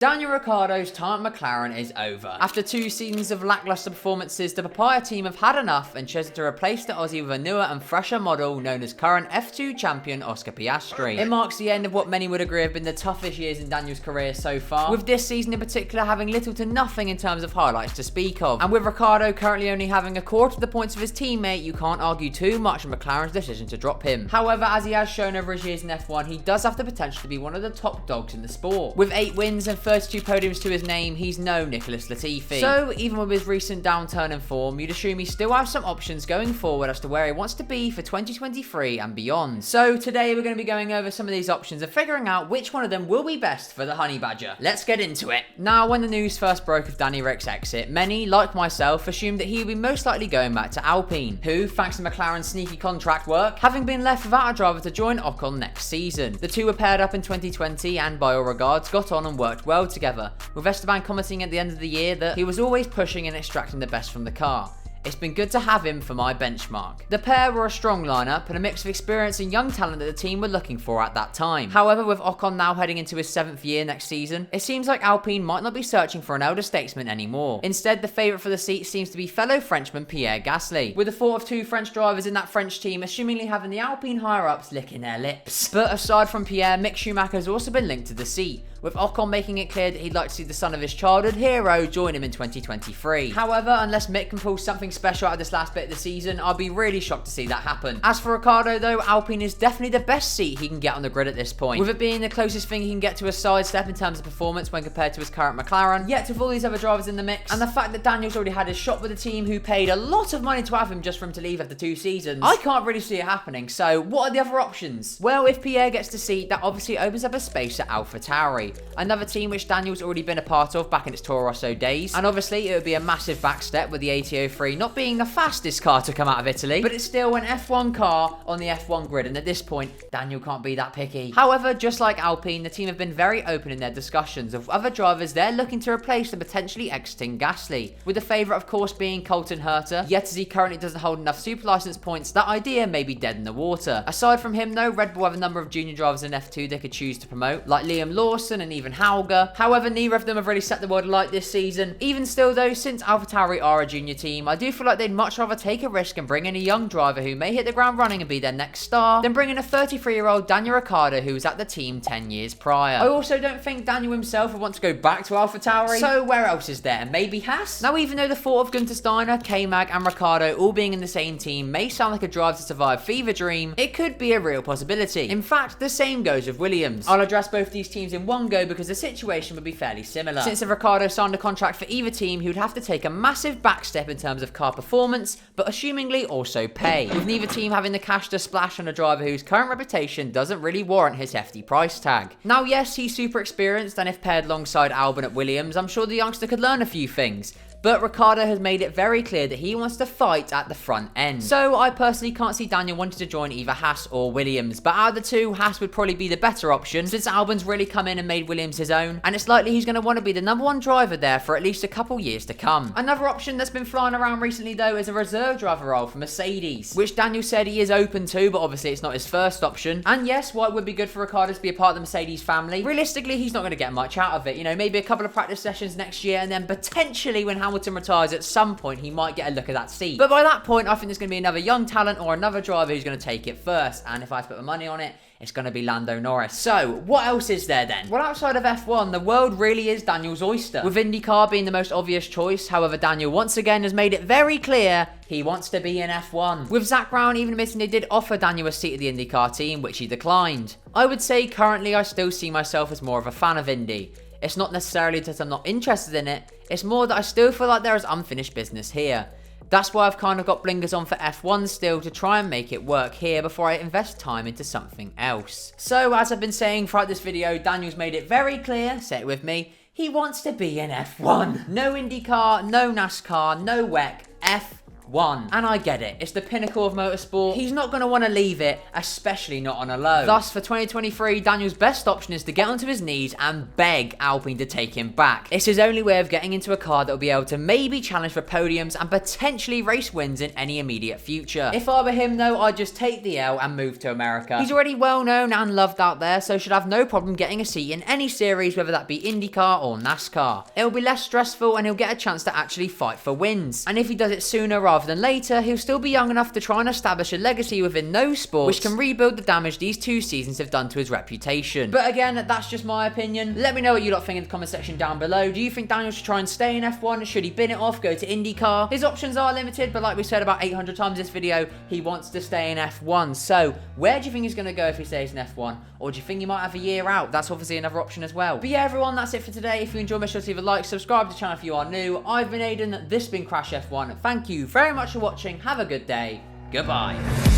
Daniel Ricciardo's time at McLaren is over. After 2 seasons of lackluster performances, the Papaya team have had enough and chosen to replace the Aussie with a newer and fresher model known as current F2 champion Oscar Piastri. It marks the end of what many would agree have been the toughest years in Daniel's career so far, with this season in particular having little to nothing in terms of highlights to speak of. And with Ricardo currently only having a quarter of the points of his teammate, you can't argue too much on McLaren's decision to drop him. However, as he has shown over his years in F1, he does have the potential to be one of the top dogs in the sport. With 8 wins and 32 podiums to his name, he's no Nicholas Latifi. So even with his recent downturn in form, you'd assume he still has some options going forward as to where he wants to be for 2023 and beyond. So today we're going to be going over some of these options and figuring out which one of them will be best for the Honey Badger. Let's get into it. Now, when the news first broke of Danny Ric's exit, many, like myself, assumed that he would be most likely going back to Alpine, who, thanks to McLaren's sneaky contract work, having been left without a driver to join Ocon next season. The two were paired up in 2020 and, by all regards, got on and worked well together, with Esteban commenting at the end of the year that he was always pushing and extracting the best from the car. It's been good to have him for my benchmark. The pair were a strong lineup and a mix of experience and young talent that the team were looking for at that time. However, with Ocon now heading into his 7th year next season, it seems like Alpine might not be searching for an elder statesman anymore. Instead, the favourite for the seat seems to be fellow Frenchman Pierre Gasly, with the thought of 2 French drivers in that French team assumingly having the Alpine higher-ups licking their lips. But aside from Pierre, Mick Schumacher has also been linked to the seat, with Ocon making it clear that he'd like to see the son of his childhood hero join him in 2023. However, unless Mick can pull something special out of this last bit of the season, I'll be really shocked to see that happen. As for Ricardo though, Alpine is definitely the best seat he can get on the grid at this point, with it being the closest thing he can get to a sidestep in terms of performance when compared to his current McLaren, yet with all these other drivers in the mix, and the fact that Daniel's already had his shot with the team who paid a lot of money to have him just for him to leave after 2 seasons, I can't really see it happening. So what are the other options? Well, if Pierre gets the seat, that obviously opens up a space at AlphaTauri, another team which Daniel's already been a part of back in its Toro Rosso days, and obviously it would be a massive backstep with the AT03 not being the fastest car to come out of Italy, but it's still an F1 car on the F1 grid, and at this point Daniel can't be that picky. However, just like Alpine, the team have been very open in their discussions of other drivers they're looking to replace the potentially exiting Gasly, with the favourite of course being Colton Herta, yet as he currently doesn't hold enough super license points, that idea may be dead in the water. Aside from him though, Red Bull have a number of junior drivers in F2 they could choose to promote, like Liam Lawson and even Hauger. However, neither of them have really set the world alight this season. Even still though, since AlphaTauri are a junior team, I do feel like they'd much rather take a risk and bring in a young driver who may hit the ground running and be their next star, than bring in a 33-year-old Daniel Ricciardo who was at the team 10 years prior. I also don't think Daniel himself would want to go back to AlphaTauri, so where else is there? Maybe Haas? Now, even though the thought of Gunther Steiner, K-Mag and Ricardo all being in the same team may sound like a drive to survive fever dream, it could be a real possibility. In fact, the same goes with Williams. I'll address both these teams in one go because the situation would be fairly similar. Since if Ricardo signed a contract for either team, he would have to take a massive backstep in terms of car performance, but assumingly also pay, with neither team having the cash to splash on a driver whose current reputation doesn't really warrant his hefty price tag. Now yes, he's super experienced, and if paired alongside Albon at Williams, I'm sure the youngster could learn a few things. But Ricardo has made it very clear that he wants to fight at the front end. So I personally can't see Daniel wanting to join either Haas or Williams, but out of the two, Haas would probably be the better option since Albon's really come in and made Williams his own, and it's likely he's going to want to be the #1 driver there for at least a couple years to come. Another option that's been flying around recently though is a reserve driver role for Mercedes, which Daniel said he is open to, but obviously it's not his first option. And yes, while it would be good for Ricardo to be a part of the Mercedes family, realistically he's not going to get much out of it. You know, maybe a couple of practice sessions next year, and then potentially when Hamilton retires at some point he might get a look at that seat. But by that point I think there's going to be another young talent or another driver who's going to take it first, and if I put my money on it, it's going to be Lando Norris. So, what else is there then? Well, outside of F1, the world really is Daniel's oyster, with IndyCar being the most obvious choice. However, Daniel once again has made it very clear he wants to be in F1, with Zach Brown even admitting they did offer Daniel a seat at the IndyCar team, which he declined. I would say currently I still see myself as more of a fan of Indy. It's not necessarily that I'm not interested in it, it's more that I still feel like there is unfinished business here. That's why I've kind of got blinkers on for F1 still, to try and make it work here before I invest time into something else. So as I've been saying throughout this video, Daniel's made it very clear, say it with me, he wants to be in F1. No IndyCar, no NASCAR, no WEC, F1. F1. And I get it, it's the pinnacle of motorsport. He's not going to want to leave it, especially not on a low. Thus, for 2023, Daniel's best option is to get onto his knees and beg Alpine to take him back. It's his only way of getting into a car that will be able to maybe challenge for podiums and potentially race wins in any immediate future. If I were him though, I'd just take the L and move to America. He's already well known and loved out there, so should have no problem getting a seat in any series, whether that be IndyCar or NASCAR. It'll be less stressful and he'll get a chance to actually fight for wins. And if he does it sooner rather than later, he'll still be young enough to try and establish a legacy within those sports, which can rebuild the damage these 2 seasons have done to his reputation. But again, that's just my opinion. Let me know what you lot think in the comment section down below. Do you think Daniel should try and stay in F1? Should he bin it off, go to IndyCar? His options are limited, but like we said about 800 times this video, he wants to stay in F1. So where do you think he's going to go if he stays in F1? Or do you think he might have a year out? That's obviously another option as well. But yeah, everyone, that's it for today. If you enjoyed, make sure to leave a like, subscribe to the channel if you are new. I've been Aiden, this has been Crash F1. Thank you very much for watching. Have a good day. Goodbye.